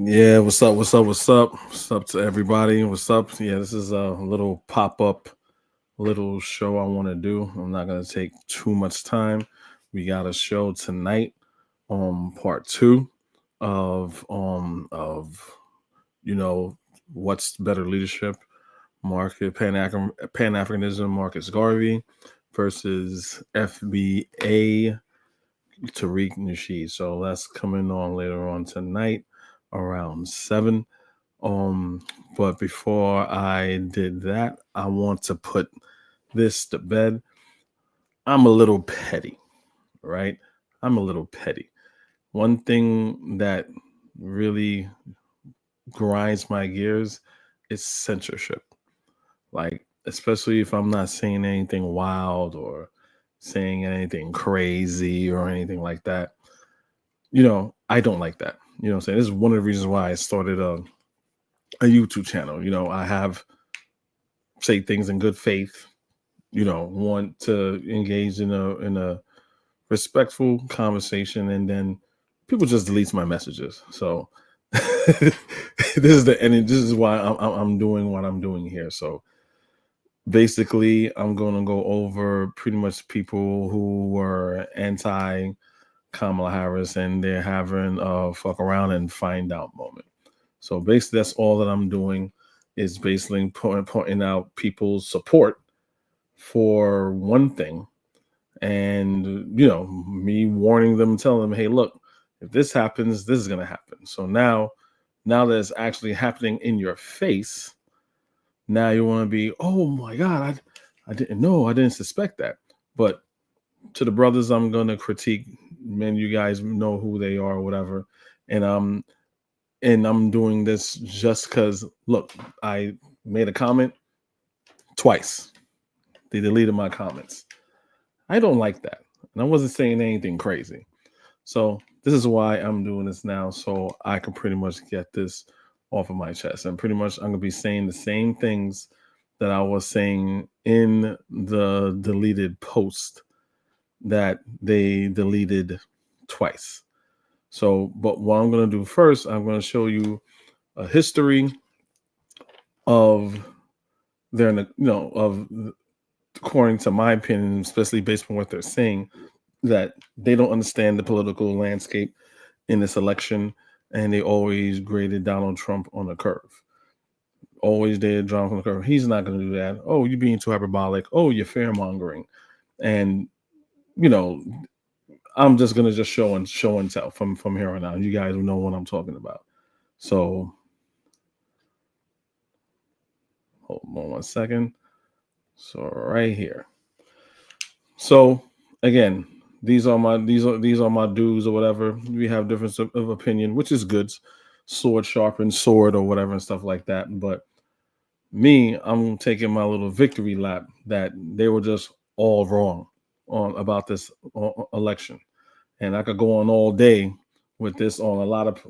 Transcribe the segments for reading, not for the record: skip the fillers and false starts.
Yeah, what's up? What's up? What's up? What's up to everybody? What's up? Yeah, this is a little pop up, little show I want to do. I'm not gonna take too much time. We got a show tonight, part two of you know what's better leadership, Pan Africanism, Marcus Garvey versus FBA Tariq Nasheed. So that's coming on later on tonight around 7. Um, but before I did that, I want to put this to bed. I'm a little petty, right? I'm a little petty. One thing that really grinds my gears is censorship. Like, especially if I'm not saying anything wild or saying anything crazy or anything like that. I don't like that. What I'm saying? This is one of the reasons why I started a YouTube channel. I have say things in good faith, want to engage in a respectful conversation, and then people just delete my messages. So this is the end. This is why I'm doing what I'm doing here. So basically, I'm going to go over pretty much people who were anti Kamala Harris and they're having a fuck around and find out moment. So basically, that's all that I'm doing is basically pointing out people's support for one thing, and me warning them, telling them, hey, look, if this happens, this is gonna happen. So now that it's actually happening in your face, now you want to be, oh my god, I didn't know, I didn't suspect that. But to the brothers, I'm gonna critique, man, you guys know who they are or whatever, and I'm doing this just because, look, I made a comment twice. They deleted my comments. I don't like that. And I wasn't saying anything crazy. So this is why I'm doing this now, so I can pretty much get this off of my chest. And pretty much I'm going to be saying the same things that I was saying in the deleted post that they deleted twice. So, but what I'm going to do first, I'm going to show you a history of of, according to my opinion, especially based on what they're saying, that they don't understand the political landscape in this election, and they always graded Donald Trump on a curve. Always did Trump on the curve. He's not going to do that. Oh, you're being too hyperbolic. Oh, you're fear mongering, and you know, I'm just gonna just show and tell from here on out. You guys will know what I'm talking about. So hold on one second. So right here. So again, these are my dues or whatever. We have difference of opinion, which is good. Sword sharpens sword or whatever and stuff like that. But me, I'm taking my little victory lap that they were just all wrong on about this election, and I could go on all day with this on a lot of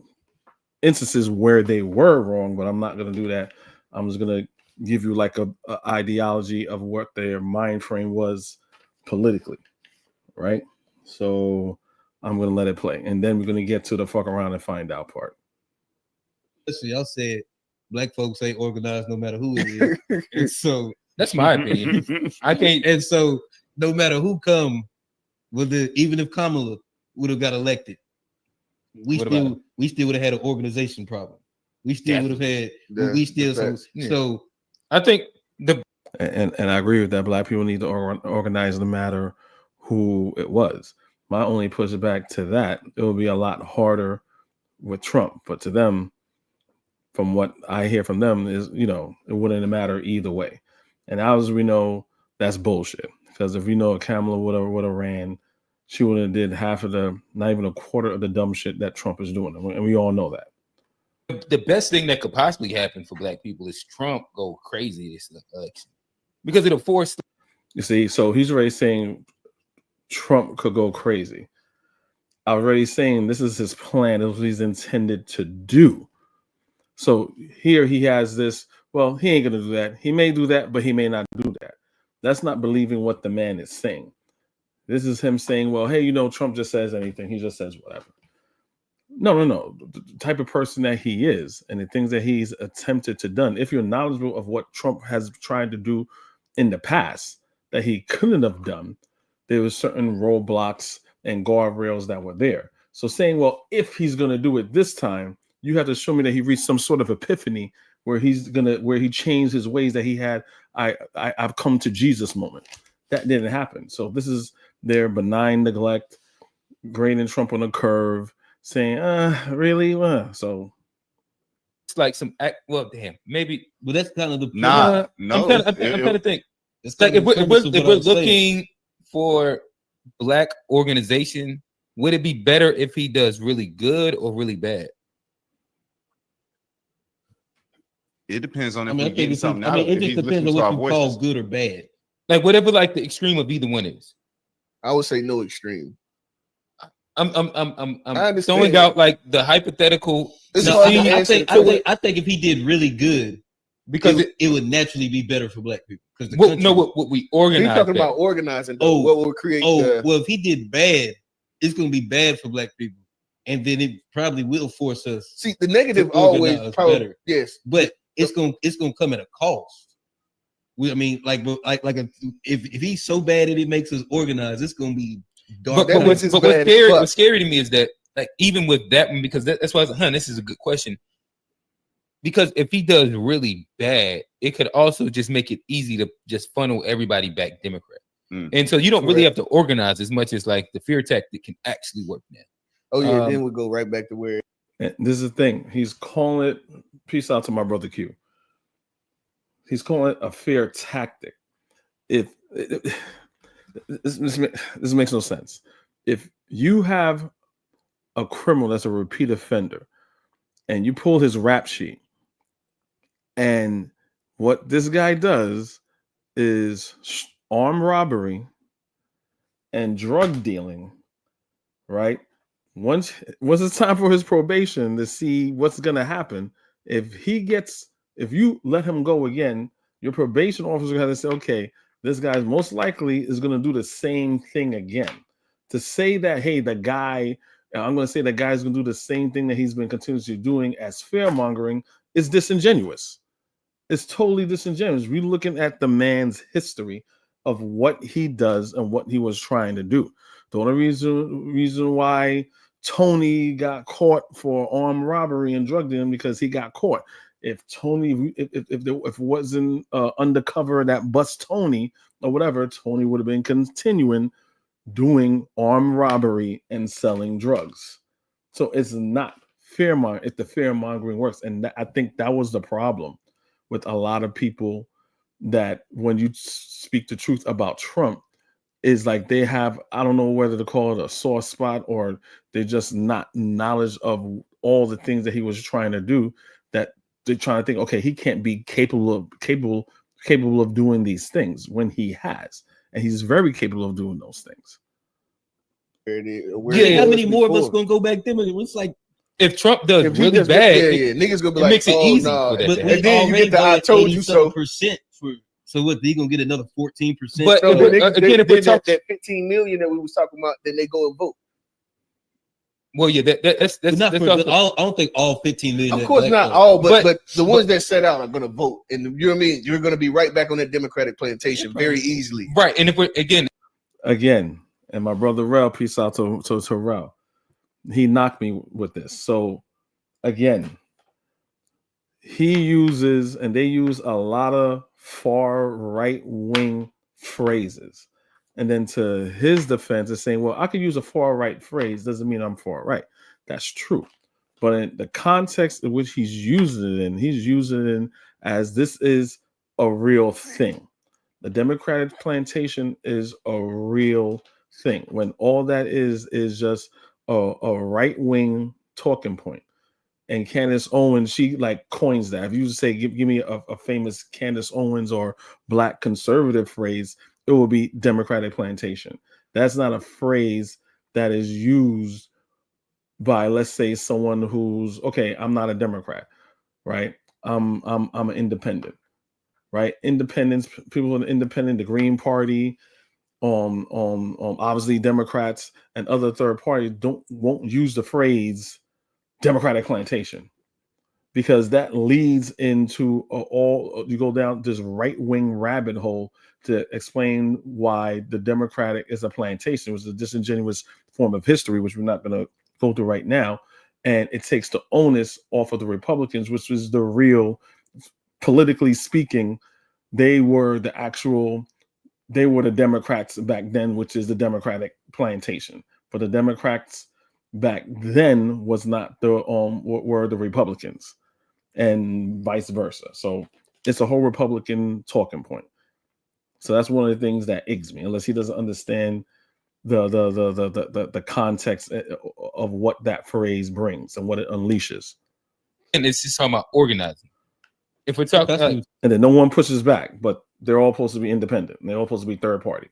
instances where they were wrong, but I'm not going to do that. I'm just going to give you like a ideology of what their mind frame was politically, right? So I'm going to let it play, and then we're going to get to the fuck around and find out part. Y'all said black folks ain't organized no matter who it is, and so that's my opinion. I think, and so no matter who come, even if Kamala would have got elected, we still would have had an organization problem. We still would have had. So I think and I agree with that. Black people need to organize no matter who it was. My only pushback to that, it will be a lot harder with Trump, but to them, from what I hear from them, is it wouldn't matter either way. And as we know, that's bullshit. Because if we know Kamala would have ran, she would have did half of not even a quarter of the dumb shit that Trump is doing, and we all know that. The best thing that could possibly happen for black people is Trump go crazy this election, because it'll force. You see, so he's already saying Trump could go crazy. I'm already saying this is his plan. This is what he's intended to do. So here he has this. Well, he ain't gonna do that. He may do that, but he may not do that. That's not believing what the man is saying. This is him saying, well, hey, Trump just says anything. He just says whatever. No. The type of person that he is and the things that he's attempted to done. If you're knowledgeable of what Trump has tried to do in the past that he couldn't have done, there was certain roadblocks and guardrails that were there. So saying, well, if he's going to do it this time, you have to show me that he reached some sort of epiphany where he changed his ways that he had. I've come to Jesus moment. That didn't happen. So this is their benign neglect, grading Trump on a curve, saying, really? So it's like some well, damn, maybe. Well, that's kind of the no. I'm kind of think. It's Like if we're looking saying. for black organization, would it be better if he does really good or really bad? It depends on if I we getting something out of it. It just depends on what you call good or bad. Like whatever, like the extreme of either one is. I would say no extreme. I'm throwing out like the hypothetical. I think if he did really good, because it would naturally be better for black people. Because what we organize. He's talking about organizing. What will create? Well, if he did bad, it's going to be bad for black people, and then it probably will force us. See, the negative always probably better. Yes, but it's going to come at a cost. If he's so bad that it makes us organize, it's going to be dark. But what's scary to me is that, like, even with that one, because that's why I was like, this is a good question. Because if he does really bad, it could also just make it easy to just funnel everybody back Democrat. And so you don't really have to organize as much as like the fear tactic can actually work now. Oh yeah, then we go right back to where. And this is the thing. He's calling it. Peace out to my brother Q. He's calling it a fear tactic. This makes no sense. If you have a criminal that's a repeat offender, and you pull his rap sheet, and what this guy does is armed robbery and drug dealing, right? Once it's time for his probation to see what's gonna happen, if you let him go again, your probation officer has to say, okay, this guy most likely is gonna do the same thing again. To say that, hey, I'm gonna say the guy's gonna do the same thing that he's been continuously doing as fear-mongering is disingenuous. It's totally disingenuous. We're looking at the man's history of what he does and what he was trying to do. The only reason why Tony got caught for armed robbery and drug dealing because he got caught. If it wasn't undercover that bust Tony or whatever, Tony would have been continuing doing armed robbery and selling drugs. So it's not fear-mongering. If the fear-mongering works, and I think that was the problem with a lot of people, that when you speak the truth about Trump, is like they have, I don't know whether to call it a sore spot or they're just not knowledge of all the things that he was trying to do, that they're trying to think, okay, he can't be capable of doing these things when he has, and he's very capable of doing those things. How many more of us gonna go back there? It's like, if Trump does really bad, niggas gonna be it like, makes it easy. No. For that and then you get the I told you so. So what? They gonna get another 14%? But so again, if we talk that 15 million that we was talking about, then they go and vote. Well, yeah, that's not for, also, I don't think all 15 million. Of course, not all, but the ones that set out are gonna vote, and you know what I mean. You're gonna be right back on that Democratic plantation very easily, right? And if we're again, and my brother Rel, peace out to Rel. He knocked me with this. So again, they use a lot of far right wing phrases, and then to his defense is saying, well, I could use a far right phrase, doesn't mean I'm far right. That's true, but in the context in which he's using it in as this is a real thing. The Democratic plantation is a real thing, when all that is just a right wing talking point. And Candace Owens, she like coins that. If you say, give me a famous Candace Owens or black conservative phrase, it will be Democratic plantation. That's not a phrase that is used by, let's say, someone who's, okay, I'm not a Democrat, right? I'm an independent, right? Independents, people in independent, the Green Party, obviously Democrats and other third parties won't use the phrase Democratic plantation, because that leads into all you go down this right-wing rabbit hole to explain why the Democratic is a plantation. It was a disingenuous form of history, which we're not going to go through right now. And it takes the onus off of the Republicans, which was the real, politically speaking, they were the Democrats back then, which is the Democratic plantation. But the Democrats back then was not were the Republicans, and vice versa. So it's a whole Republican talking point. So that's one of the things that eggs me, unless he doesn't understand the context of what that phrase brings and what it unleashes. And it's just talking about organizing. If we're talking, and then no one pushes back, but they're all supposed to be independent. They're all supposed to be third party.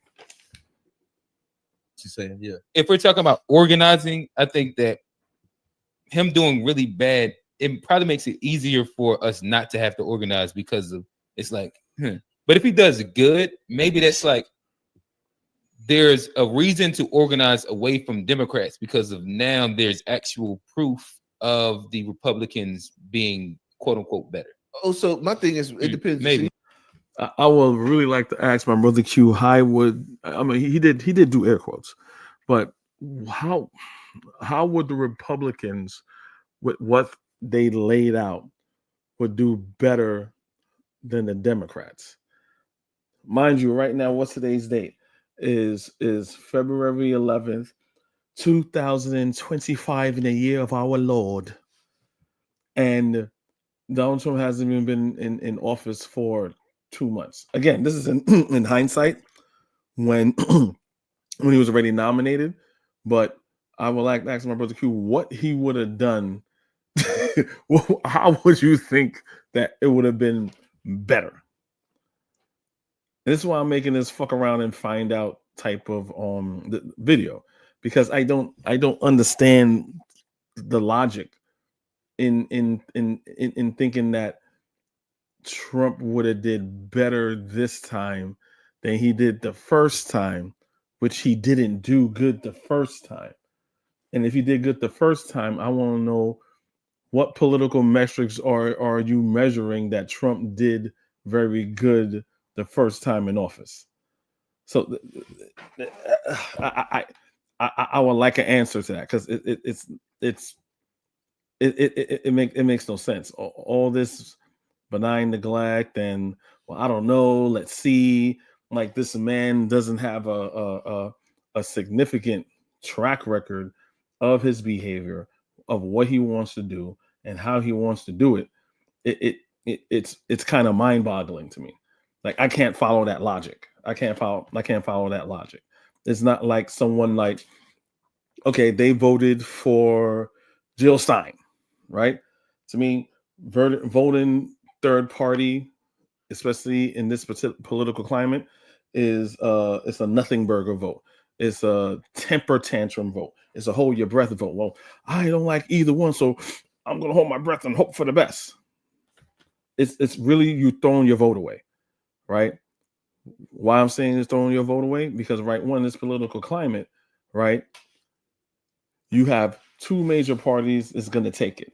She's saying, yeah. If we're talking about organizing, I think that him doing really bad, it probably makes it easier for us not to have to organize, because of it's like, But if he does good, maybe that's like there's a reason to organize away from Democrats, because of now there's actual proof of the Republicans being quote unquote better. Oh, so my thing is, it depends. Maybe. I would really like to ask my brother Q, how would, I mean, he did do air quotes, but how would the Republicans, with what they laid out, would do better than the Democrats? Mind you, right now, what's today's date? Is February 11th, 2025, in the year of our Lord. And Donald Trump hasn't even been in office for 2 months. Again, this is in hindsight, when when he was already nominated. But I would like to ask my brother Q what he would have done. How would you think that it would have been better? And this is why I'm making this fuck around and find out type of the video, because I don't understand the logic in thinking that Trump would have did better this time than he did the first time, which he didn't do good the first time. And if he did good the first time, I want to know what political metrics are you measuring that Trump did very good the first time in office. So I would like an answer to that, because it makes no sense. All this benign neglect and, well, I don't know, let's see, like this man doesn't have a significant track record of his behavior, of what he wants to do and how he wants to do it. It's kind of mind-boggling to me. Like, I can't follow that logic. I can't follow that logic. It's not like someone like, okay, they voted for Jill Stein, right? To me, voting third party, especially in this political climate, is it's a nothing burger vote. It's a temper tantrum vote. It's a hold your breath vote. Well, I don't like either one, so I'm gonna hold my breath and hope for the best. It's really you throwing your vote away, right? Why I'm saying it's throwing your vote away? Because right one, this political climate, right? You have two major parties is gonna take it,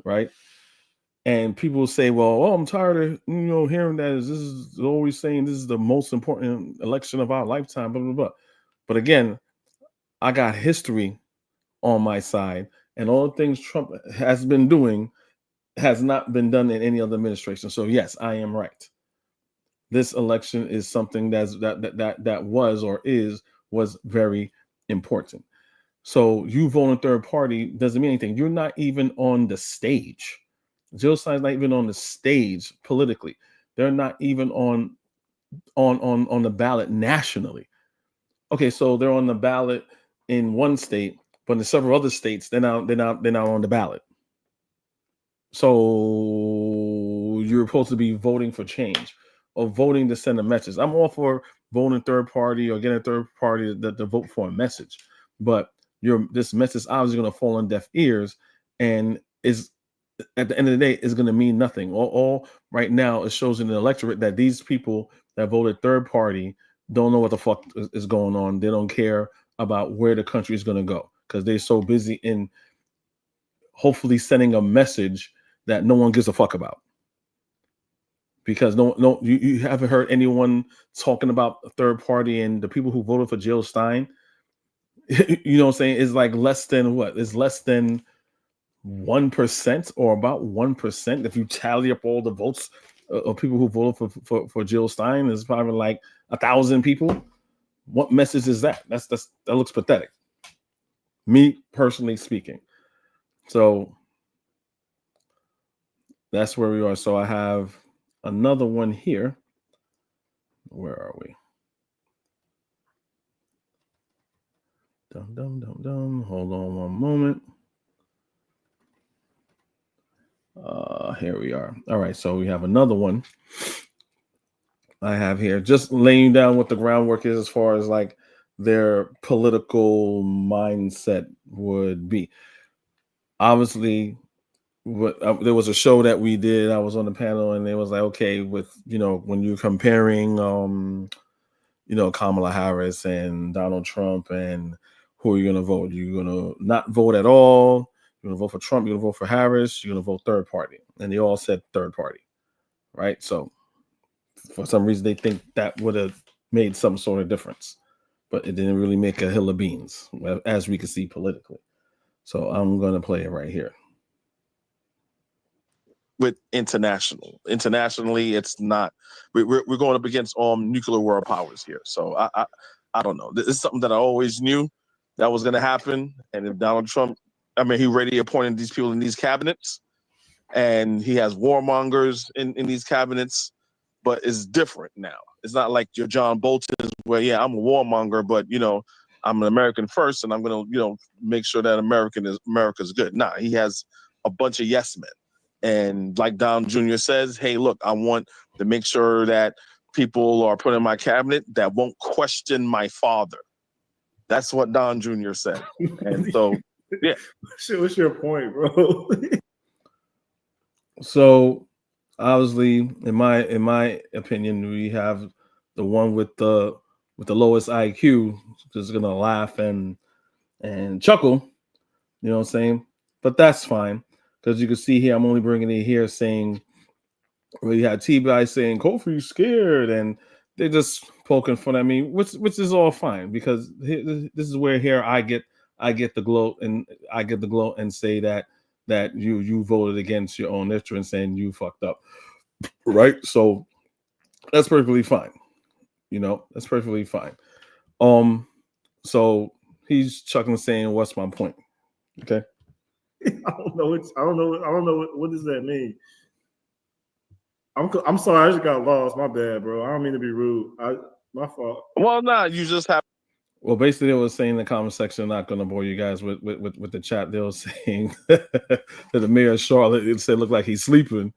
right? And people say, well, I'm tired of hearing that. This is always saying this is the most important election of our lifetime, blah, blah, blah. But again, I got history on my side, and all the things Trump has been doing has not been done in any other administration. So yes, I am right. This election is something that was very important. So you voting third party doesn't mean anything. You're not even on the stage. Jill Stein's not even on the stage politically. They're not even on the ballot nationally. Okay, so they're on the ballot in one state, but in several other states, they're not on the ballot. So you're supposed to be voting for change or voting to send a message. I'm all for voting third party or getting a third party to vote for a message, but this message obviously going to fall on deaf ears, and is at the end of the day is going to mean nothing. All right now it shows in the electorate that these people that voted third party don't know what the fuck is going on. They don't care about where the country is going to go, because they're so busy in hopefully sending a message that no one gives a fuck about. Because you haven't heard anyone talking about a third party, and the people who voted for Jill Stein, you know what I'm saying, is like less than what? It's less than 1% or about 1%. If you tally up all the votes of people who voted for Jill Stein, is probably like 1,000 people. What message is that? That looks pathetic. Me personally speaking. So that's where we are. So I have another one here. Where are we? Dum dum dum dum. Hold on one moment. Here we are. All right, so we have another one I have here, just laying down what the groundwork is as far as like their political mindset would be. Obviously, there was a show that we did. I was on the panel, and it was like, okay, with when you're comparing, Kamala Harris and Donald Trump, and who are you gonna vote? You're gonna not vote at all. You're gonna vote for Trump. You're gonna vote for Harris. You're gonna vote third party, and they all said third party, right? So for some reason, they think that would have made some sort of difference, but it didn't really make a hill of beans, as we can see politically. So I'm gonna play it right here. With internationally, it's not. We're going up against nuclear world powers here. So I don't know. This is something that I always knew that was going to happen. And if Donald Trump, he already appointed these people in these cabinets, and he has warmongers in these cabinets, but it's different now. It's not like your John Bolton's where, yeah, I'm a warmonger, but I'm an American first, and I'm going to make sure that America's good. Nah, he has a bunch of yes men. And like Don Jr. says, hey, look, I want to make sure that people are put in my cabinet that won't question my father. That's what Don Jr. said. And so, yeah. What's your point, bro? So, obviously, in my opinion, we have the one with the lowest IQ just gonna laugh and chuckle. You know what I'm saying? But that's fine. Because you can see here, I'm only bringing it here saying, well, you had T-Guy saying, Kofi's scared, and they're just poking fun at me, which is all fine, because this is where here I get the gloat, and I get the gloat and say that you voted against your own interests and you fucked up, right? So that's perfectly fine. That's perfectly fine. So he's chuckling saying, what's my point? Okay. I don't know. What does that mean? I'm sorry. I just got lost. My bad, bro. I don't mean to be rude. My fault. Well, nah, you just have. Well, basically, they were saying in the comment section, I'm not going to bore you guys with the chat. They were saying that the mayor of Charlotte said looked like he's sleeping,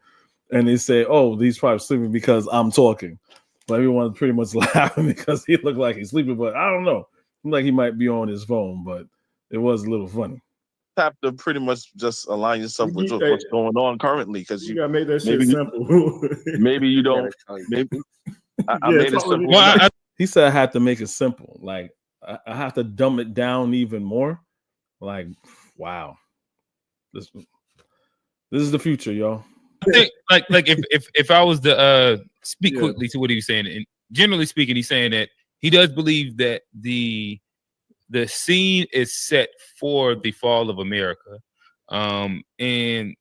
and they say, "Oh, he's probably sleeping because I'm talking." But everyone's pretty much laughing because he looked like he's sleeping. But I don't know, like he might be on his phone. But it was a little funny. Have to pretty much just align yourself with what's going on currently, because you gotta make that shit simple. Maybe you don't. Maybe I made it simple. Well, he said I had to make it simple. Like I have to dumb it down even more. Like, wow, this is the future, y'all. I think like if I was to speak quickly to what he was saying, and generally speaking, he's saying that he does believe that the scene is set for the fall of America, and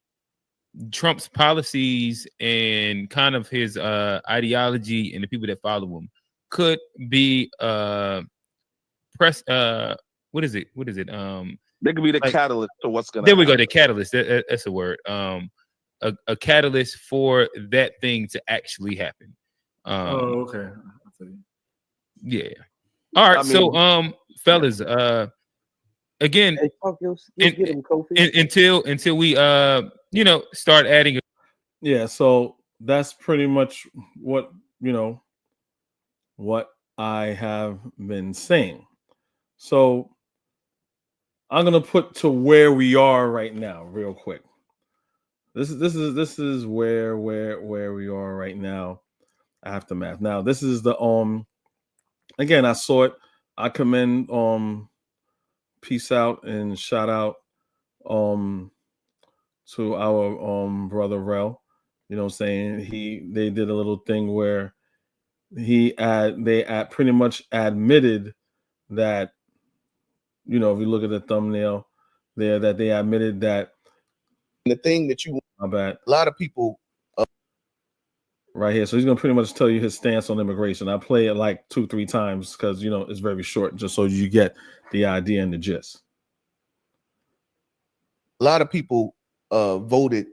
Trump's policies and kind of his ideology and the people that follow him could be what is it? They could be the catalyst to what's gonna. There we go. The catalyst. That's a word. A catalyst for that thing to actually happen. Okay. Yeah. All right. Fellas, again, until we start adding. Yeah. So that's pretty much what I have been saying. So I'm gonna put to where we are right now, real quick. This is where we are right now. Aftermath. Now this is the again, I saw it. I commend peace out and shout out to our brother Rel. You know what I'm saying? They did a little thing where they pretty much admitted that, you know, if you look at the thumbnail there, that they admitted that the thing that you my bad. A lot of people Right here. So he's gonna pretty much tell you his stance on immigration. I play it like 2-3 times because, you know, it's very short, just so you get the idea and the gist. A lot of people voted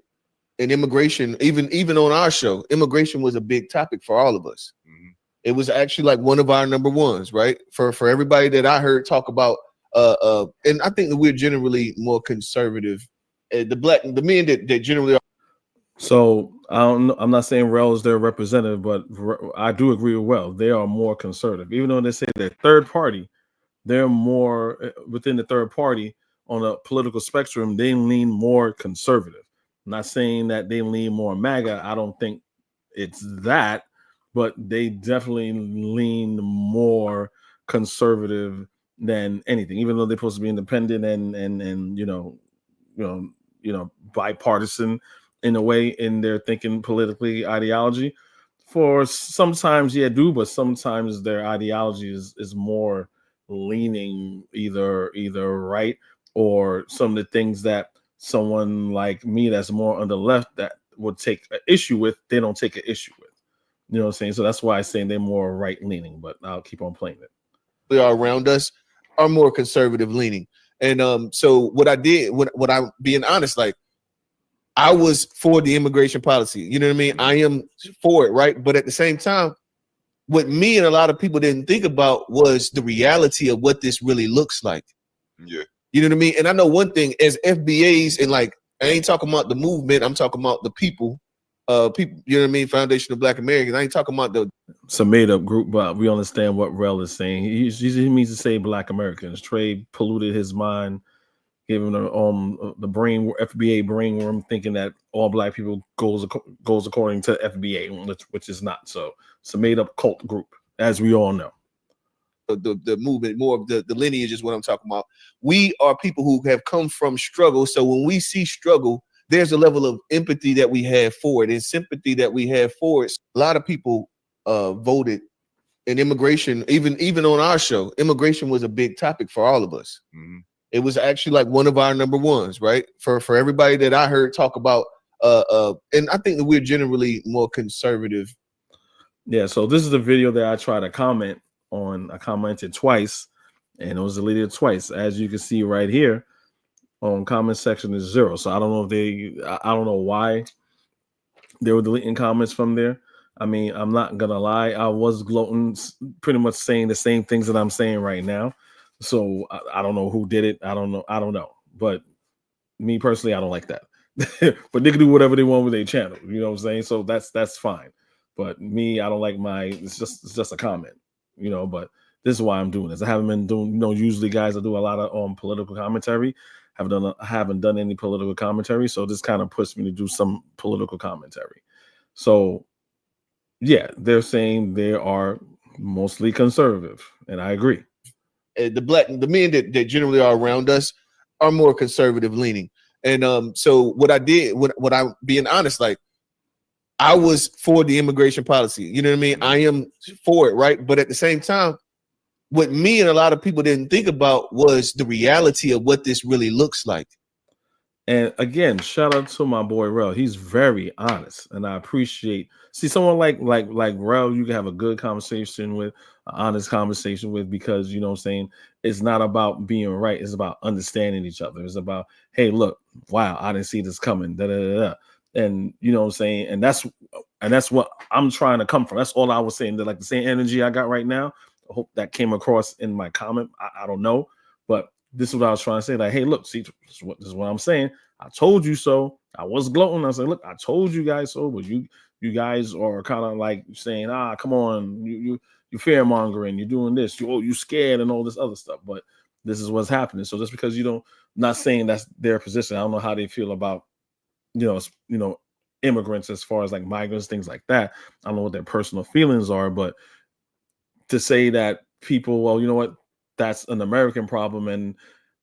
in immigration, even on our show. Immigration was a big topic for all of us. Mm-hmm. It was actually like one of our number ones, right? For everybody that I heard talk about, and I think that we're generally more conservative. The men that generally are. So I'm not saying Rel is their representative, but I do agree with Rel. They are more conservative, even though they say they're third party. They're more within the third party on a political spectrum. They lean more conservative. I'm not saying that they lean more MAGA. I don't think it's that, but they definitely lean more conservative than anything. Even though they're supposed to be independent and bipartisan in a way in their thinking politically ideology. For sometimes, yeah, but sometimes their ideology is more leaning either right, or some of the things that someone like me that's more on the left that would take an issue with, they don't take an issue with. You know what I'm saying? So that's why I'm saying they're more right leaning, but I'll keep on playing it. They are around us are more conservative leaning. And so what I did, what I'm being honest, like, I was for the immigration policy. You know what I mean? I am for it, right? But at the same time, what me and a lot of people didn't think about was the reality of what this really looks like. Yeah. You know what I mean? And I know one thing, as FBAs, and like, I ain't talking about the movement, I'm talking about the people, you know what I mean? Foundation of Black Americans. I ain't talking about it's a made up group, but we understand what Rel is saying. He means to say Black Americans. Trey polluted his mind, giving the brain FBA brainworm, thinking that all Black people goes according to FBA, which is not. So it's a made up cult group, as we all know. The movement, more of the lineage is what I'm talking about. We are people who have come from struggle. So when we see struggle, there's a level of empathy that we have for it and sympathy that we have for it. A lot of people voted in immigration, even on our show. Immigration was a big topic for all of us. Mm-hmm. It was actually like one of our number ones, right? For everybody that I heard talk about, and I think that we're generally more conservative. Yeah, so this is the video that I try to comment on. I commented twice, and it was deleted twice. As you can see right here, on comment section is 0. So I don't know I don't know why they were deleting comments from there. I mean, I'm not gonna lie, I was gloating, pretty much saying the same things that I'm saying right now. So I don't know who did it. I don't know. But me personally, I don't like that. But they can do whatever they want with their channel. You know what I'm saying? So that's fine. But me, I don't like it's just a comment, you know. But this is why I'm doing this. I haven't been doing, you know, usually guys I do a lot of political commentary. I haven't done any political commentary, so this kind of pushed me to do some political commentary. So yeah, they're saying they are mostly conservative, and I agree. The men that generally are around us are more conservative leaning. And so what I did, what I'm being honest, like, I was for the immigration policy. You know what I mean? I am for it, right? But at the same time, what me and a lot of people didn't think about was the reality of what this really looks like. And again, shout out to my boy Rel. He's very honest, and I appreciate. See, someone like Rel, you can have a good conversation with, an honest conversation with, because, you know what I'm saying, it's not about being right. It's about understanding each other. It's about, hey, look, wow, I didn't see this coming. Da, da, da, da. And you know what I'm saying, and that's what I'm trying to come from. That's all I was saying. That, like, the same energy I got right now, I hope that came across in my comment. I don't know, but this is what I was trying to say. Like, hey, look, see, this is what I'm saying. I told you so. I was gloating. I said, look, I told you guys so, but you guys are kind of like saying, come on, you fear mongering, you're doing this, you scared and all this other stuff. But this is what's happening. So just because not saying that's their position, I don't know how they feel about, you know, immigrants, as far as like migrants, things like that. I don't know what their personal feelings are, but to say that people, well, you know what, that's an American problem, and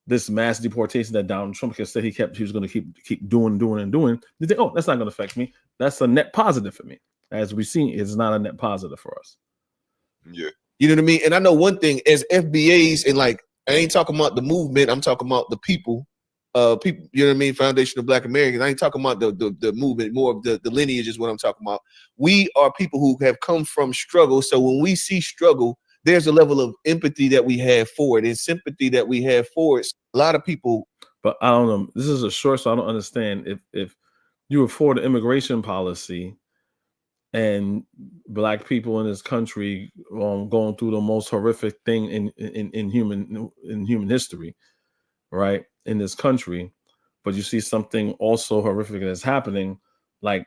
this mass deportation that Donald Trump said he was going to keep doing, you think, oh, that's not going to affect me. That's a net positive for me. As we've seen, it's not a net positive for us. Yeah. You know what I mean? And I know one thing, as FBAs, and like, I ain't talking about the movement, I'm talking about the people, you know what I mean? Foundation of Black Americans. I ain't talking about the movement, more of the lineage is what I'm talking about. We are people who have come from struggle. So when we see struggle, there's a level of empathy that we have for it and sympathy that we have for it. A lot of people. But I don't know. This is a short, so I don't understand. If you were for the immigration policy and Black people in this country going through the most horrific thing in human history, right, in this country, but you see something also horrific that's happening, like,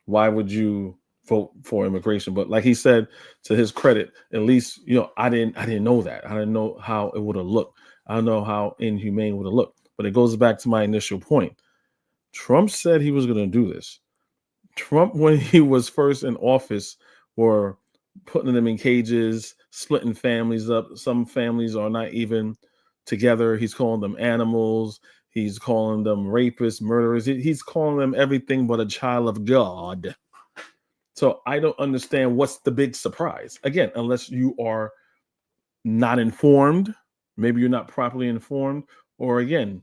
why would you vote for immigration? But like he said, to his credit, at least, I didn't know that. I didn't know how it would have looked. I don't know how inhumane it would have looked. But it goes back to my initial point. Trump said he was going to do this. Trump, when he was first in office, were putting them in cages, splitting families up. Some families are not even together. He's calling them animals. He's calling them rapists, murderers. He's calling them everything but a child of God. So I don't understand what's the big surprise. Again, unless you are not informed, maybe you're not properly informed, or again,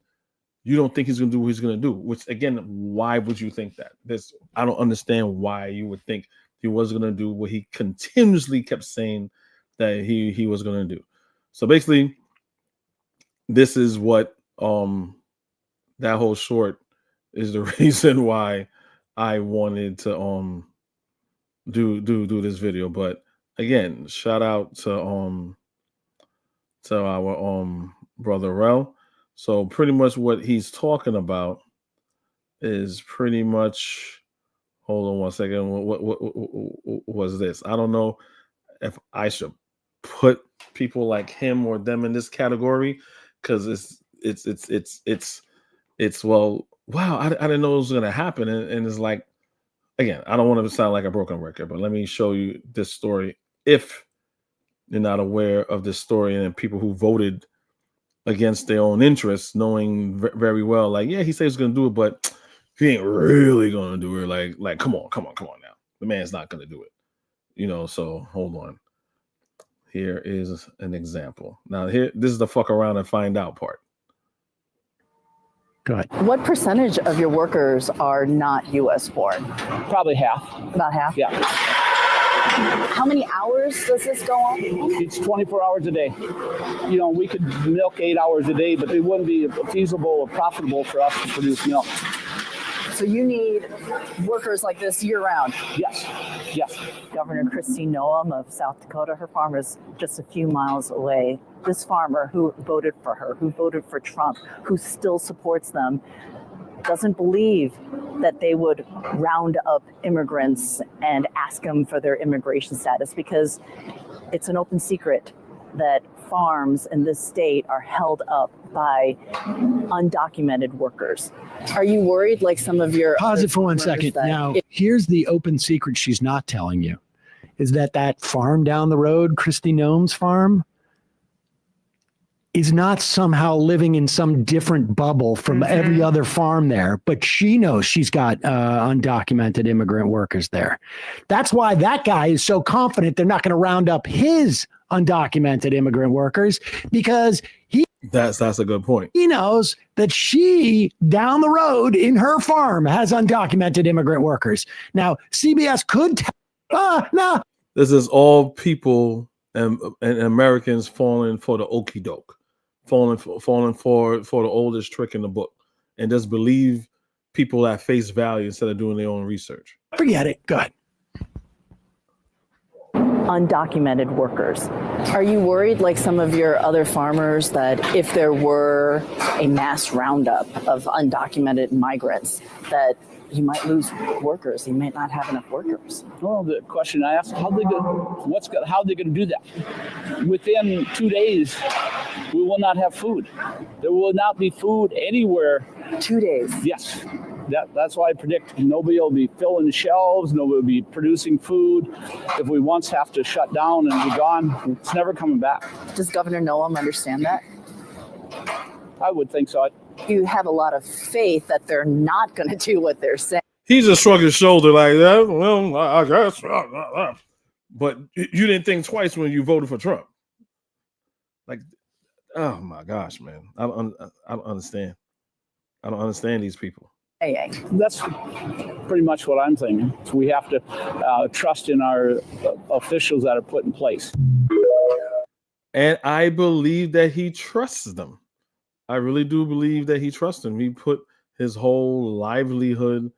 you don't think he's going to do what he's going to do, which again, why would you think that? I don't understand why you would think he was going to do what he continuously kept saying that he was going to do. So basically, this is what that whole short is the reason why I wanted to do this video. But again, shout out to our brother Rel. So pretty much what he's talking about is pretty much, hold on one second, what was this? I don't know if I should put people like him or them in this category, because it's well, wow, I didn't know it was gonna happen. And it's like, again, I don't want to sound like a broken record, but let me show you this story if you're not aware of this story, and people who voted against their own interests, knowing very well, like, yeah, he says he's gonna do it, but he ain't really gonna do it. Like, come on now. The man's not gonna do it. So hold on. Here is an example. Now this is the fuck around and find out part. Go ahead. What percentage of your workers are not U.S. born? Probably half. About half? Yeah. How many hours does this go on? It's 24 hours a day. We could milk 8 hours a day, but it wouldn't be feasible or profitable for us to produce milk. So you need workers like this year-round? Yes. Governor Kristi Noem of South Dakota, her farm is just a few miles away. This farmer who voted for her, who voted for Trump, who still supports them, doesn't believe that they would round up immigrants and ask them for their immigration status, because it's an open secret that farms in this state are held up by undocumented workers. Are you worried, like some of your— Pause it for 1 second. Now, here's the open secret she's not telling you, is that farm down the road, Kristi Noem's farm, is not somehow living in some different bubble from every other farm there, but she knows she's got undocumented immigrant workers there. That's why that guy is so confident they're not going to round up his undocumented immigrant workers, because that's a good point. He knows that she down the road in her farm has undocumented immigrant workers. Now, CBS could no. This is all people and Americans falling for the okie doke. Falling for the oldest trick in the book, and just believe people at face value instead of doing their own research. Forget it. Go ahead. Undocumented workers. Are you worried, like some of your other farmers, that if there were a mass roundup of undocumented migrants, that you might lose workers? You might not have enough workers. Well, the question I asked, how are they going to do that? Within 2 days, we will not have food. There will not be food anywhere. 2 days? Yes. That's why I predict nobody will be filling the shelves, nobody will be producing food. If we once have to shut down and be gone, it's never coming back. Does Governor Noem understand that? I would think so. You have a lot of faith that they're not going to do what they're saying. He just shrugged his shoulder like that. Well, I guess. But you didn't think twice when you voted for Trump. Like, oh my gosh, man. I don't understand. I don't understand these people. That's pretty much what I'm thinking. So we have to trust in our officials that are put in place. And I believe that he trusts them. I really do believe that he trusts them. He put his whole livelihood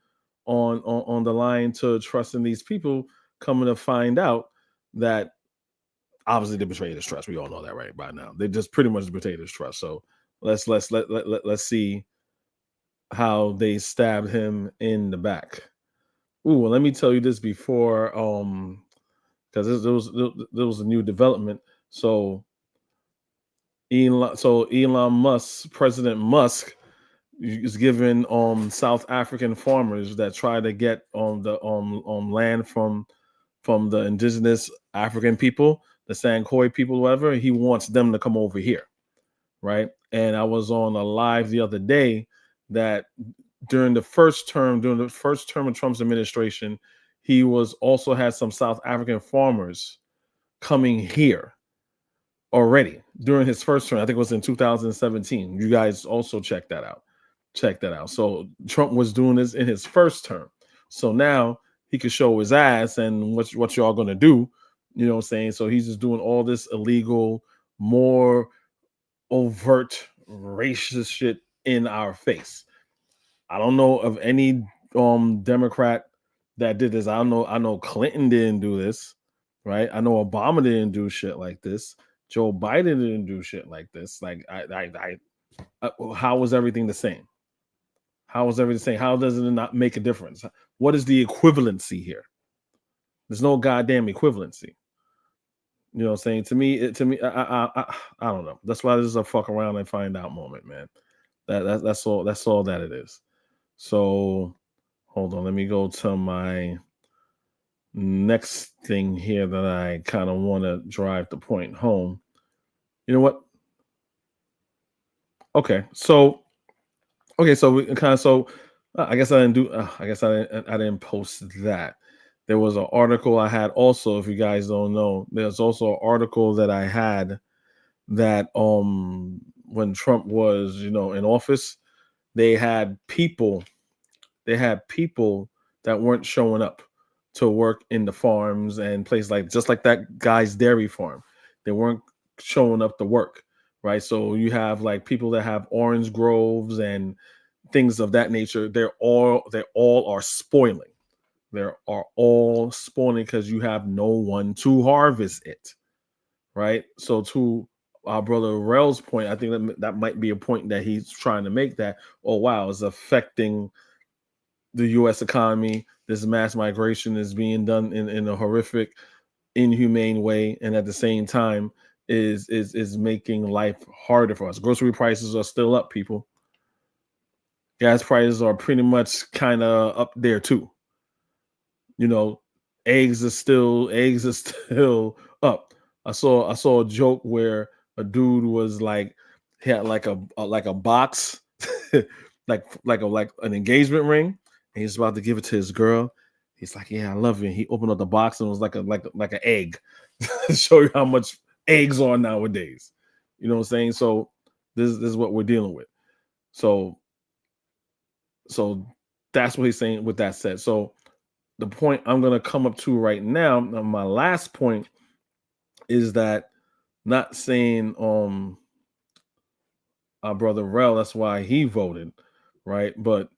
on the line to trusting these people, coming to find out that obviously they betrayed his trust. We all know that right by now. They just pretty much betrayed his trust. So let's see how they stabbed him in the back. Ooh, well, let me tell you this before, because there was a new development. So Elon Musk, President Musk, is giving South African farmers that try to get the land from the indigenous African people, the Sankoy people, whatever. He wants them to come over here, right? And I was on a live the other day that during the first term of Trump's administration, he was also had some South African farmers coming here already during his first term. I think it was in 2017. You guys also check that out. So Trump was doing this in his first term. So now he could show his ass and what y'all gonna do. You know what I'm saying? So he's just doing all this illegal, more overt racist shit in our face. I don't know of any Democrat that did this. I know Clinton didn't do this, right? I know Obama didn't do shit like this. Joe Biden didn't do shit like this. Like, how was everything the same? How was everything the same? How does it not make a difference? What is the equivalency here? There's no goddamn equivalency. You know what I'm saying? To me, I don't know. That's why this is a fuck around and find out moment, man. That's all that it is. So hold on, let me go to my next thing here that I kind of want to drive the point home. You know what? So we kind of I guess I didn't do. I guess I didn't post that. There was an article I had also. If you guys don't know, there's also an article that I had that when Trump was in office, they had people that weren't showing up to work in the farms and places just like that guy's dairy farm. They weren't showing up to work, right? So you have like people that have orange groves and things of that nature. They all are spoiling. They are all spoiling because you have no one to harvest it, right? So to our brother Rel's point, I think that might be a point that he's trying to make, that, oh wow, it's affecting the U.S. economy. This mass migration is being done in a horrific, inhumane way, and at the same time is making life harder for us. Grocery prices are still up, people. Gas prices are pretty much kind of up there too. Eggs are still up. I saw a joke where a dude was like, he had like a box, like an engagement ring, and he's about to give it to his girl. He's like, "Yeah, I love you." And he opened up the box and it was like an egg. To show you how much eggs are nowadays. You know what I'm saying? So this is what we're dealing with. So that's what he's saying with that said. So the point I'm going to come up to right now, my last point, is that not saying our brother Rel, that's why he voted, right? But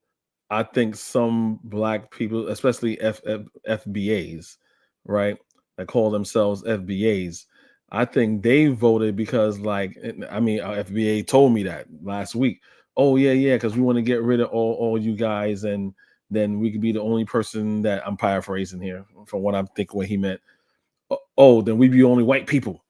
I think some black people, especially FBAs, right, that call themselves FBAs, I think they voted because, our FBA told me that last week. Oh yeah, because we want to get rid of all you guys, and then we could be the only person that, I'm paraphrasing here from what I'm thinking what he meant. Oh, then we be only white people.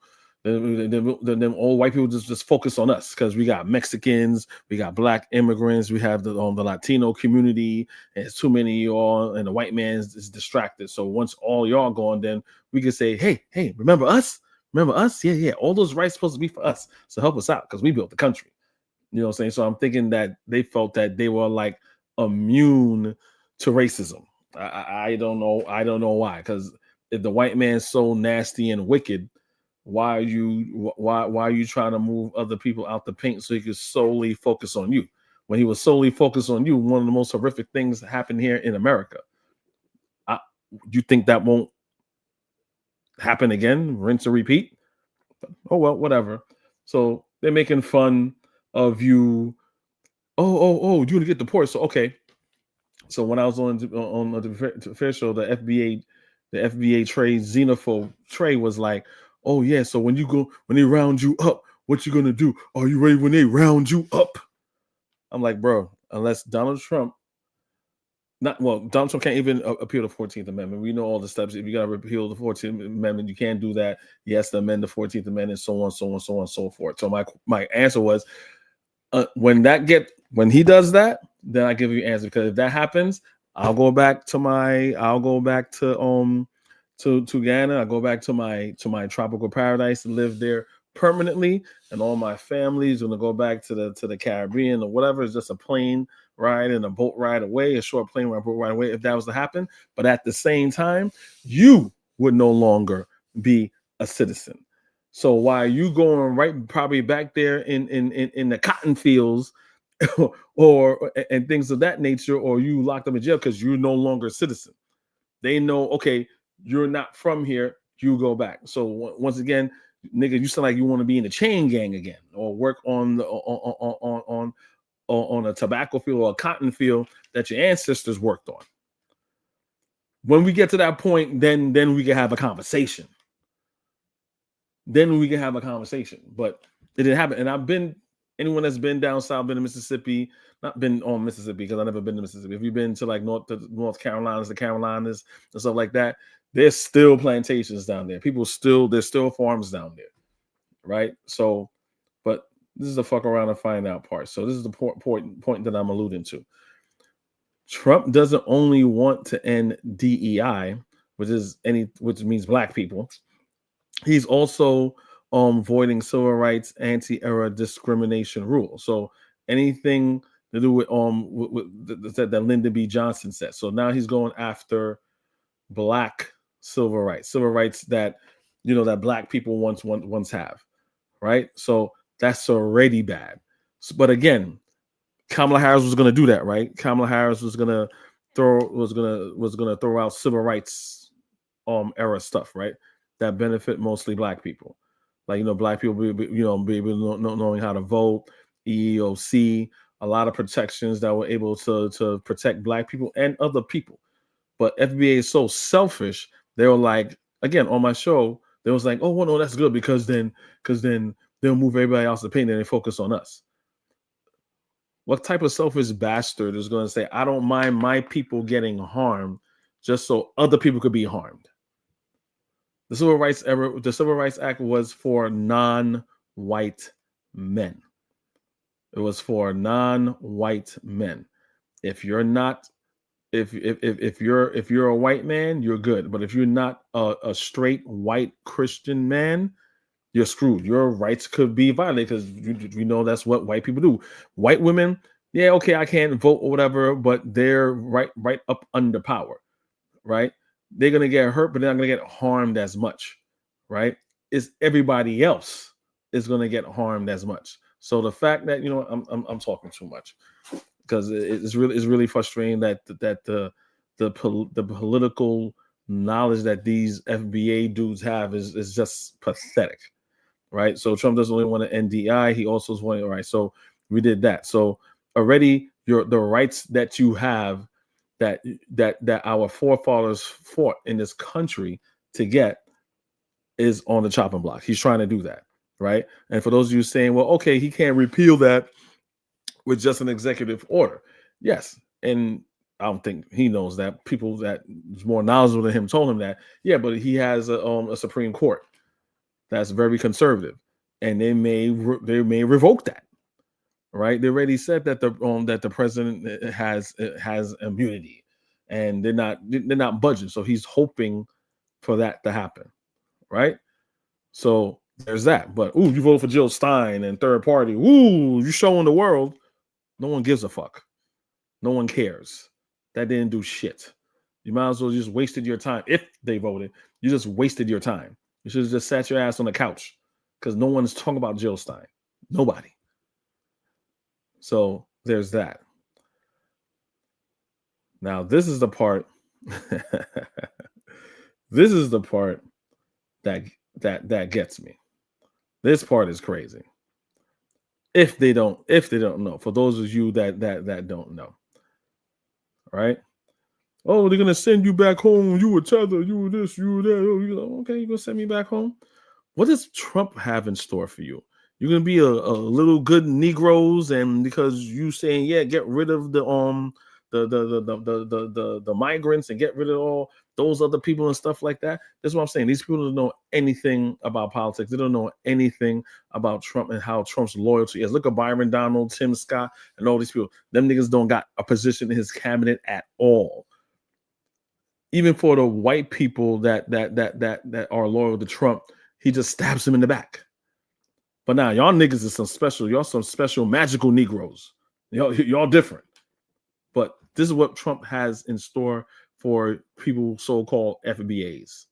Then all white people just focus on us because we got Mexicans, we got black immigrants, we have the Latino community, and it's too many of y'all, and the white man is distracted. So once all y'all gone, then we can say, hey, remember us? Yeah, all those rights supposed to be for us. So help us out because we built the country. You know what I'm saying? So I'm thinking that they felt that they were like immune to racism. I don't know. I don't know why. Because if the white man's so nasty and wicked, why are you trying to move other people out the paint so he could solely focus on you? When he was solely focused on you, one of the most horrific things happened here in America. You think that won't happen again? Rinse and repeat? Oh well, whatever. So they're making fun of you. Oh, you want to get deported? So okay. So when I was on the fair show, the FBA trade xenophobe Trey was like, "Oh yeah, so when they round you up, what you gonna do? Are you ready when they round you up?" I'm like, bro, unless Donald Trump Donald Trump can't even appeal the 14th Amendment. We know all the steps. If you got to repeal the 14th Amendment, you can't do that. He has to amend the 14th Amendment, so on, so on, so on, so forth. So my answer was, when he does that, then I give you an answer. Because if that happens, I'll go back to Ghana. I go back to my tropical paradise and live there permanently, and all my family is going to go back to the Caribbean or whatever. It's just a plane ride and a boat ride away, a short plane ride, boat ride away, if that was to happen. But at the same time, you would no longer be a citizen. So while you going right probably back there in the cotton fields or and things of that nature, or you locked up in jail because you're no longer a citizen. They know, okay, you're not from here, you go back. So once again, nigga, you sound like you want to be in the chain gang again, or work on a tobacco field or a cotton field that your ancestors worked on. When we get to that point, then we can have a conversation. But it didn't happen. And anyone that's been down south, been to Mississippi, not been on Mississippi because I've never been to Mississippi. If you've been to like North Carolinas, the Carolinas, and stuff like that, there's still plantations down there. There's still farms down there, right? So, but this is the fuck around and find out part. So this is the point that I'm alluding to. Trump doesn't only want to end DEI, which means black people. He's also voiding civil rights anti-era discrimination rules. So anything to do with that Lyndon B. Johnson said. So now he's going after black civil rights that that black people once have, right? So that's already bad. But again, Kamala Harris was going to do that, right? Kamala Harris was going to throw out civil rights era stuff, right? That benefit mostly black people, like black people be able knowing how to vote, EEOC, a lot of protections that were able to protect black people and other people. But FBA is so selfish. They were like, again on my show, they was like, oh well, no, that's good because then they'll move everybody else to paint and they focus on us. What type of selfish bastard is going to say, I don't mind my people getting harmed just so other people could be harmed? The Civil Rights Act was for non-white men. It was for non-white men. If you're a white man, you're good. But if you're not a straight white Christian man, you're screwed. Your rights could be violated because we know that's what white people do. White women, yeah, okay, I can't vote or whatever, but they're right up under power, right? They're gonna get hurt, but they're not gonna get harmed as much, right? It's everybody else is gonna get harmed as much. So the fact that I'm talking too much because it's really frustrating that the political knowledge that these FBA dudes have is just pathetic, right? So Trump doesn't only want to end DI, he also is wanting, all right, so we did that. So already the rights that you have that our forefathers fought in this country to get is on the chopping block. He's trying to do that, right? And for those of you saying, well, okay, he can't repeal that with just an executive order. Yes, and I don't think he knows that. People that is more knowledgeable than him told him that. Yeah, but he has a Supreme Court that's very conservative, and they may revoke that. Right? They already said that the president has immunity, and they're not budging. So he's hoping for that to happen, right? So there's that. But ooh, you voted for Jill Stein and third party. Ooh, you showing the world. No one gives a fuck. No one cares. That didn't do shit. You might as well just wasted your time. If they voted, you just wasted your time. You should have just sat your ass on the couch because no one is talking about Jill Stein. Nobody. So there's that. Now, this is the part. This is the part that gets me. This part is crazy. If they don't know, for those of you that don't know, right? Oh, they're gonna send you back home. You were tethered. You were this. You were that. Oh, okay, you're gonna send me back home. What does Trump have in store for you? You're gonna be a little good Negroes, and because you saying get rid of the migrants and get rid of all those other people and stuff like that. That's what I'm saying. These people don't know anything about politics. They don't know anything about Trump and how Trump's loyalty is. Look at Byron Donald, Tim Scott, and all these people. Them niggas don't got a position in his cabinet at all. Even for the white people that are loyal to Trump, he just stabs them in the back. But now y'all niggas is some special magical Negroes. Y'all different. But this is what Trump has in store for people so-called FBAs.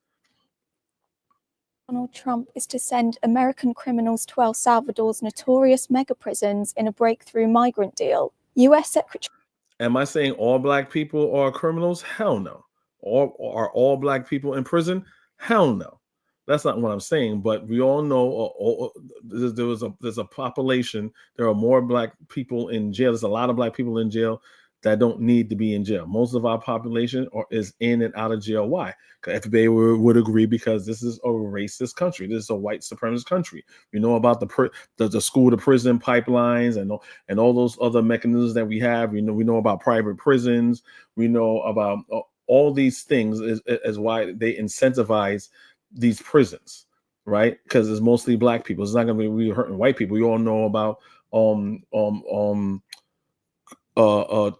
Donald Trump is to send American criminals to El Salvador's notorious mega prisons in a breakthrough migrant deal. U.S. Secretary. Am I saying all black people are criminals? Hell no. Are all black people in prison? Hell no. That's not what I'm saying. But we all know there's a population. There are more black people in jail. There's a lot of black people in jail that don't need to be in jail. Most of our population is in and out of jail. Why? Because FBA would agree, because this is a racist country. This is a white supremacist country. We know about the school to prison pipelines and all those other mechanisms that we have. We know about private prisons. We know about all these things is why they incentivize these prisons, right? Because it's mostly black people. It's not going to be hurting white people. We all know about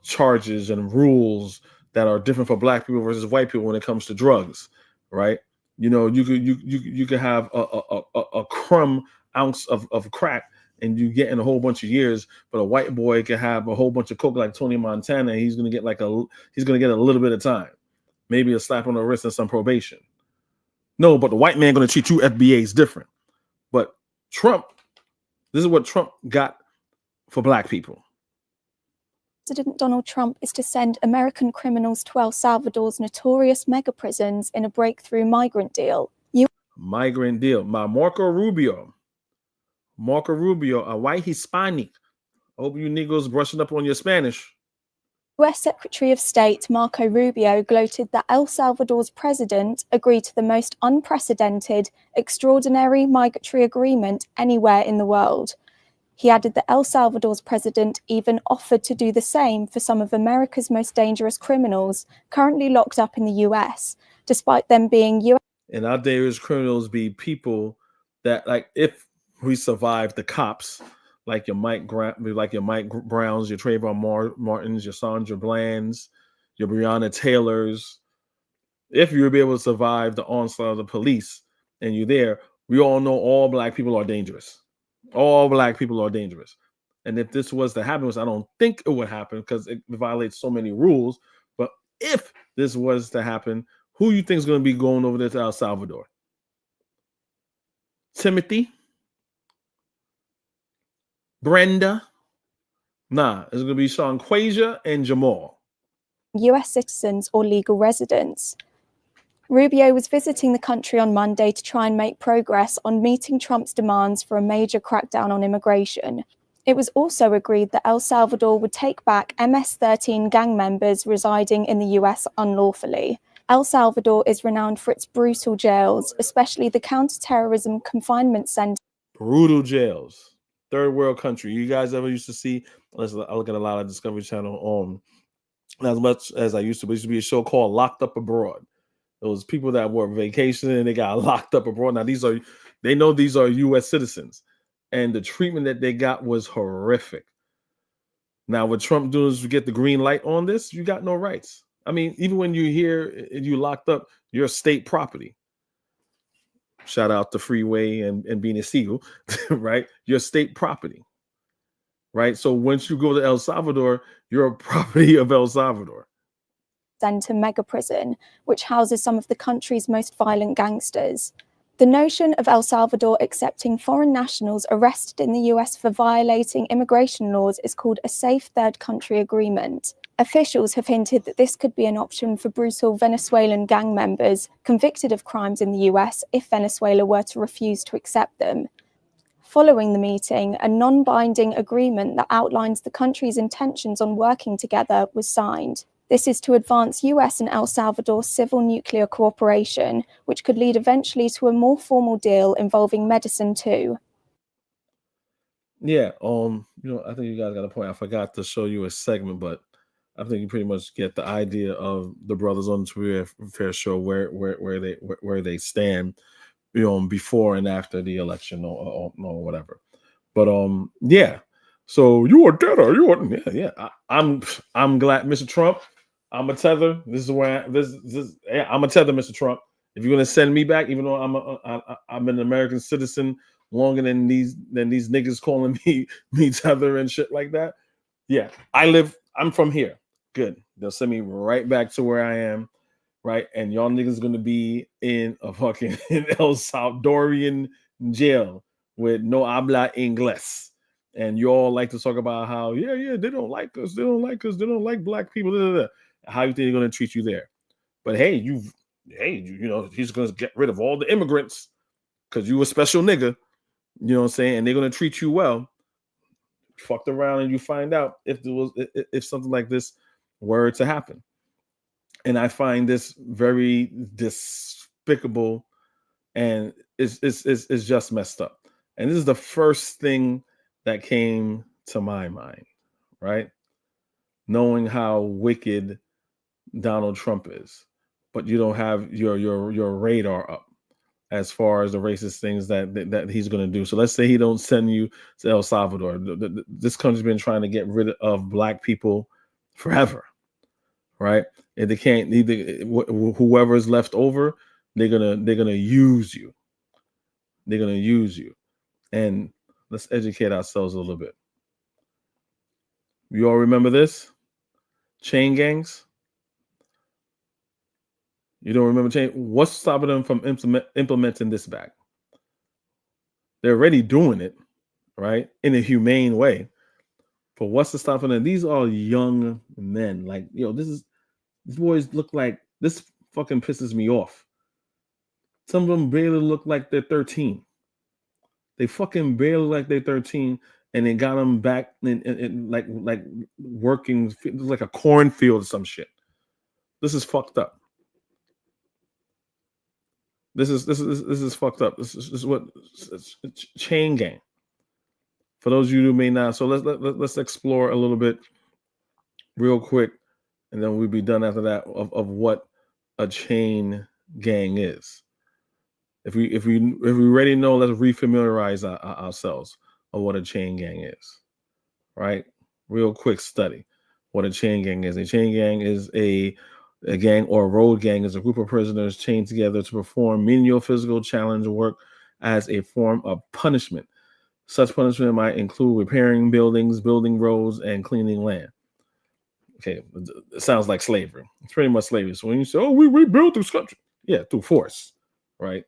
charges and rules that are different for black people versus white people when it comes to drugs, right? You could have a crumb ounce of crack and you get in a whole bunch of years, but a white boy can have a whole bunch of coke like Tony Montana, and he's gonna get a little bit of time, maybe a slap on the wrist and some probation. No, but the white man gonna treat you FBAs different. But Trump, this is what Trump got for black people. President Donald Trump is to send American criminals to El Salvador's notorious mega prisons in a breakthrough migrant deal. Migrant deal. Marco Rubio, a white Hispanic. I hope you Negroes brushing up on your Spanish. U.S. Secretary of State Marco Rubio gloated that El Salvador's president agreed to the most unprecedented, extraordinary migratory agreement anywhere in the world. He added that El Salvador's president even offered to do the same for some of America's most dangerous criminals currently locked up in the U.S., despite them being U.S. And our dangerous criminals be people that, like, if we survive the cops, like your Mike Browns, your Trayvon Martins, your Sandra Blands, your Breonna Taylors. If you'll be able to survive the onslaught of the police and you're there, we all know all black people are dangerous. All black people are dangerous. And if this was to happen, which I don't think it would happen because it violates so many rules, but if this was to happen, who you think is going to be going over there to El Salvador? Timothy? Brenda? Nah, it's going to be Shawnquasia and Jamal. U.S. citizens or legal residents. Rubio was visiting the country on Monday to try and make progress on meeting Trump's demands for a major crackdown on immigration. It was also agreed that El Salvador would take back MS-13 gang members residing in the U.S. unlawfully. El Salvador is renowned for its brutal jails, especially the counterterrorism confinement center. Brutal jails. Third world country. You guys ever used to see, I look at a lot of Discovery Channel, as much as I used to, but it used to be a show called Locked Up Abroad. Those people that were vacationing and they got locked up abroad. Now they know these are U.S. citizens, and the treatment that they got was horrific. Now, what Trump does is you get the green light on this, you got no rights. I mean, even when you're here and you locked up, you're state property. shout out the freeway and being a Seagull, right? Your state property, right? So once you go to El Salvador, you're a property of El Salvador. Center mega prison, which houses some of the country's most violent gangsters. The notion of El Salvador accepting foreign nationals arrested in the US for violating immigration laws is called a safe third country agreement. Officials have hinted that this could be an option for brutal Venezuelan gang members convicted of crimes in the US if Venezuela were to refuse to accept them. Following the meeting, a non-binding agreement that outlines the country's intentions on working together was signed. This is to advance US and El Salvador civil nuclear cooperation, which could lead eventually to a more formal deal involving medicine too. Yeah, I think you guys got a point. I forgot to show you a segment, but I think you pretty much get the idea of the brothers on the Fair Show where they stand, before and after the election or whatever. But yeah. So you are dead, or you are yeah. I'm glad, Mr. Trump. I'm a tether. This is where I'm a tether, Mr. Trump. If you're gonna send me back, even though I'm an American citizen longer than these niggas calling me tether and shit like that. Yeah, I'm from here. Good. They'll send me right back to where I am, right? And y'all niggas gonna be in a fucking El Salvadorian jail with no habla inglés. And you all like to talk about how, they don't like us. They don't like us. They don't like black people. Blah, blah, blah. How you think they're going to treat you there? But hey, he's going to get rid of all the immigrants because you a special nigga. You know what I'm saying? And they're going to treat you well. Fucked around and you find out if something like this were to happen. And I find this very despicable, and it's just messed up. And this is the first thing that came to my mind, right? Knowing how wicked Donald Trump is, but you don't have your radar up as far as the racist things that he's going to do. So let's say he don't send you to El Salvador. This country's been trying to get rid of black people forever, right? And they can't whoever is left over, they're gonna use you. They're gonna use you, and let's educate ourselves a little bit. You all remember this? Chain gangs? You don't remember chain? What's stopping them from implementing this back? They're already doing it, right? In a humane way. But what's the stopping them? These are young men. Like, these boys look like, this fucking pisses me off. Some of them barely look like they're 13. They fucking barely like they're 13, and they got them back in like working like a cornfield or some shit. This is fucked up. This is fucked up. This is what it's chain gang. For those of you who may not, so let's explore a little bit real quick, and then we'll be done after that of what a chain gang is. If we already know, let's refamiliarize ourselves of what a chain gang is, right? Real quick study what a chain gang is. A chain gang is a gang or a road gang is a group of prisoners chained together to perform menial physical challenge work as a form of punishment. Such punishment might include repairing buildings, building roads, and cleaning land. Okay, it sounds like slavery. It's pretty much slavery. So when you say, we rebuilt this country, yeah, through force, right?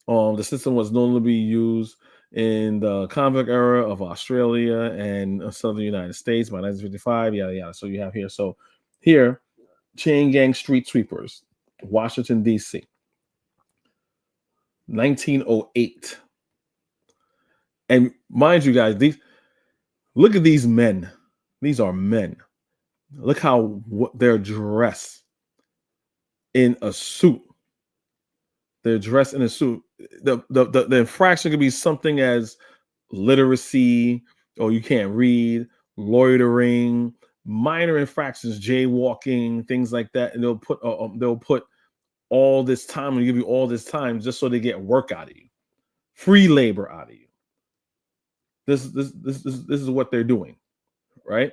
The system was normally used in the convict era of Australia and southern United States by 1955, yada, yada. So you have here. So here, chain gang street sweepers, Washington, D.C., 1908. And mind you guys, look at these men. These are men. Look how they're dressed in a suit. They're dressed in a suit. The infraction could be something as literacy, or you can't read, loitering, minor infractions, jaywalking, things like that. And they'll put all this time and give you all this time just so they get work out of you, free labor out of you. This is what they're doing, right?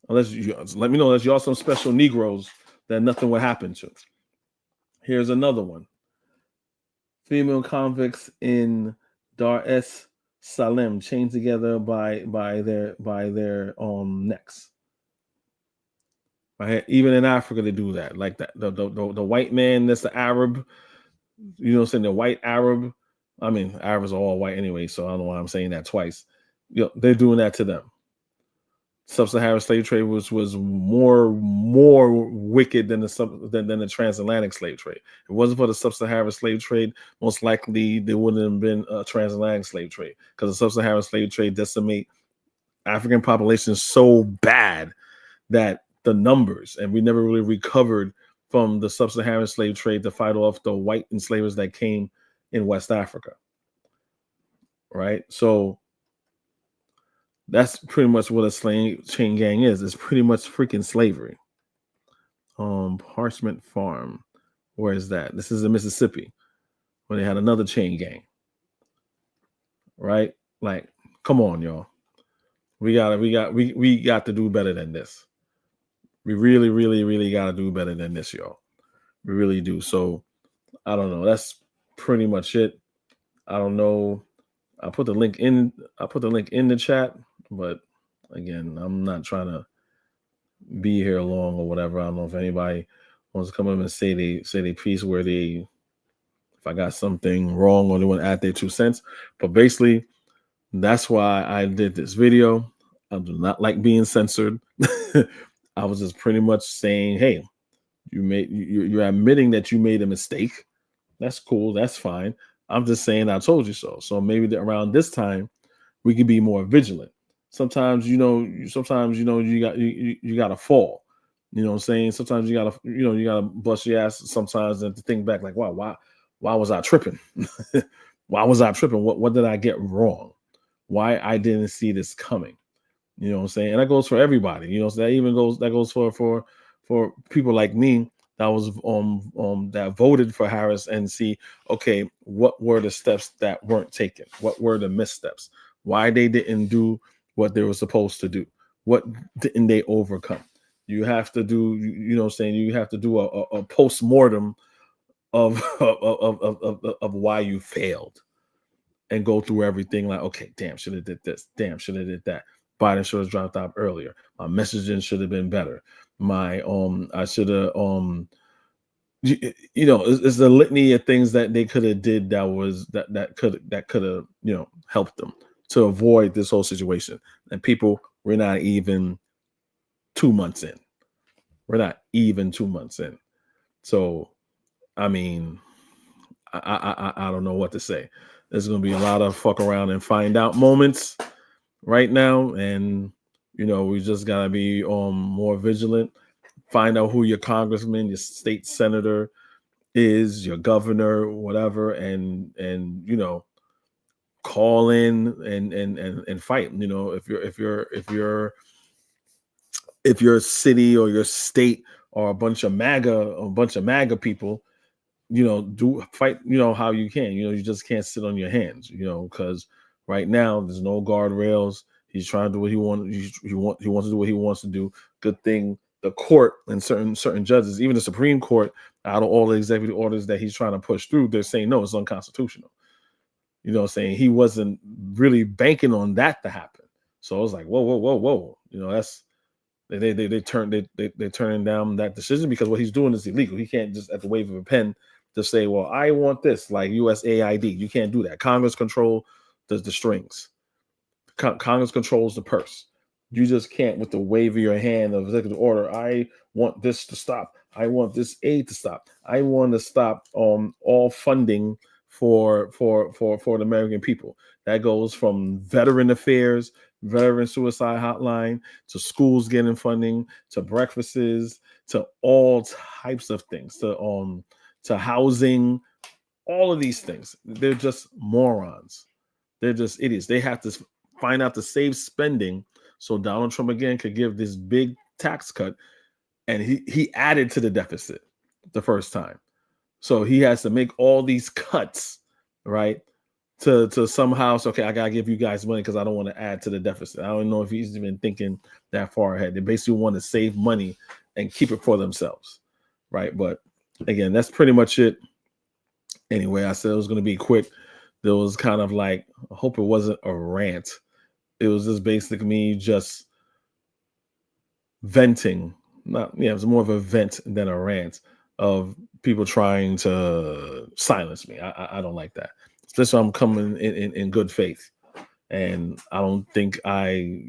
Unless you let me know that y'all some special Negroes that nothing would happen to. Here's another one. female convicts in Dar es Salaam chained together by their necks. Right? Even in Africa, they do that. Like that, the white man that's the Arab, you know what I'm saying? The white Arab. I mean, Arabs are all white anyway, so I don't know why I'm saying that twice. You know, they're doing that to them. Sub-Saharan slave trade was more wicked than the transatlantic slave trade. If it wasn't for the Sub-Saharan slave trade, most likely there wouldn't have been a transatlantic slave trade, because the Sub-Saharan slave trade decimate African populations so bad that the numbers, and we never really recovered from the Sub-Saharan slave trade to fight off the white enslavers that came in West Africa. Right? So that's pretty much what a chain gang is. It's pretty much freaking slavery. Parchment Farm. Where is that? This is in Mississippi, when they had another chain gang. Right? Like, come on, y'all. We got to do better than this. We really, really, really got to do better than this, y'all. We really do. So, I don't know. That's pretty much it. I don't know. I put the link in the chat, but again, I'm not trying to be here long or whatever. I don't know if anybody wants to come up and say they piece where if I got something wrong or they want to add their 2 cents. But basically, that's why I did this video. I do not like being censored. I was just pretty much saying, hey, you're admitting that you made a mistake. That's cool. That's fine. I'm just saying I told you so. So maybe around this time we could be more vigilant. Sometimes you got to fall. You know what I'm saying? Sometimes you gotta bust your ass sometimes and to think back like, wow, why was I tripping? Why was I tripping? What did I get wrong? Why I didn't see this coming? You know what I'm saying? And that goes for everybody. You know, so that goes for people like me that was that voted for Harris and see, okay, what were the steps that weren't taken? What were the missteps? Why they didn't do what they were supposed to do? What didn't they overcome? You have to do, you know what I'm saying? You have to do a post-mortem of why you failed and go through everything like, okay, damn, should have did this. Damn, should have did that. Biden should have dropped out earlier. My messaging should have been better. I should have it's a litany of things that they could have did that could have helped them to avoid this whole situation. And people, we're not even 2 months in. We're not even 2 months in. So I mean, I don't know what to say. There's gonna be a lot of fuck around and find out moments right now, and we just gotta be more vigilant. Find out who your congressman, your state senator is, your governor, whatever, and call in and fight. If your city or your state or a bunch of MAGA people, do fight, how you can. You just can't sit on your hands, because right now there's no guardrails. He's trying to do what he wants. He wants to do what he wants to do. Good thing the court and certain judges, even the Supreme Court, out of all the executive orders that he's trying to push through, they're saying no, it's unconstitutional. You know what I'm saying? He wasn't really banking on that to happen. So I was like, whoa. That's they're turning down that decision because what he's doing is illegal. He can't just at the wave of a pen just say, well, I want this, like USAID. You can't do that. Congress control the strings. Congress controls the purse. You just can't, with the wave of your hand of executive order, I want this to stop. I want this aid to stop. I want to stop all funding for the American people. That goes from veteran affairs, veteran suicide hotline, to schools getting funding, to breakfasts, to all types of things, to housing, all of these things. They're just morons. They're just idiots. They have to find out to save spending so Donald Trump again could give this big tax cut, and he added to the deficit the first time. So he has to make all these cuts, right? To somehow, so, okay, I gotta give you guys money because I don't want to add to the deficit. I don't know if he's even thinking that far ahead. They basically want to save money and keep it for themselves, right? But again, that's pretty much it. Anyway, I said it was going to be quick. There was kind of like, I hope it wasn't a rant. It was just basically me just venting. It was more of a vent than a rant of people trying to silence me. I don't like that. Especially I'm coming in good faith. And I don't think I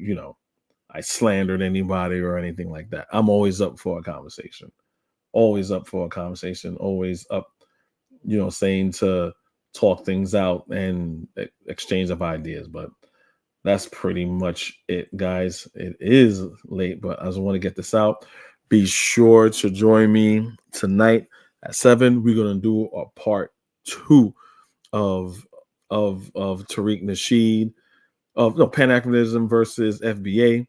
slandered anybody or anything like that. I'm always up for a conversation. Always up for a conversation. Always up, saying to talk things out and exchange of ideas. But that's pretty much it, guys. It is late, but I just want to get this out. Be sure to join me tonight at 7. We're gonna do a part 2 of Tariq Nasheed of Pan-Africanism versus FBA.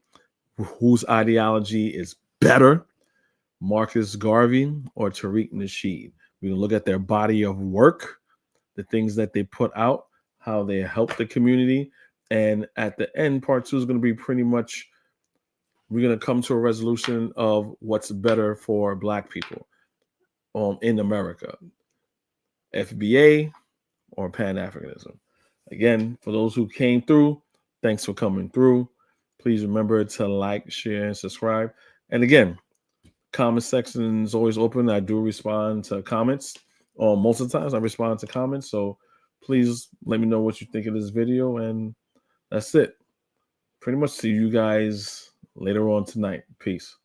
Whose ideology is better, Marcus Garvey or Tariq Nasheed? We can look at their body of work, the things that they put out, how they help the community. And at the end, part 2 is going to be pretty much, we're going to come to a resolution of what's better for Black people in America, FBA or Pan-Africanism. Again, for those who came through, thanks for coming through. Please remember to like, share, and subscribe. And again, comment section is always open. I do respond to comments. Most of the times I respond to comments. So please let me know what you think of this video. And that's it. Pretty much see you guys later on tonight. Peace.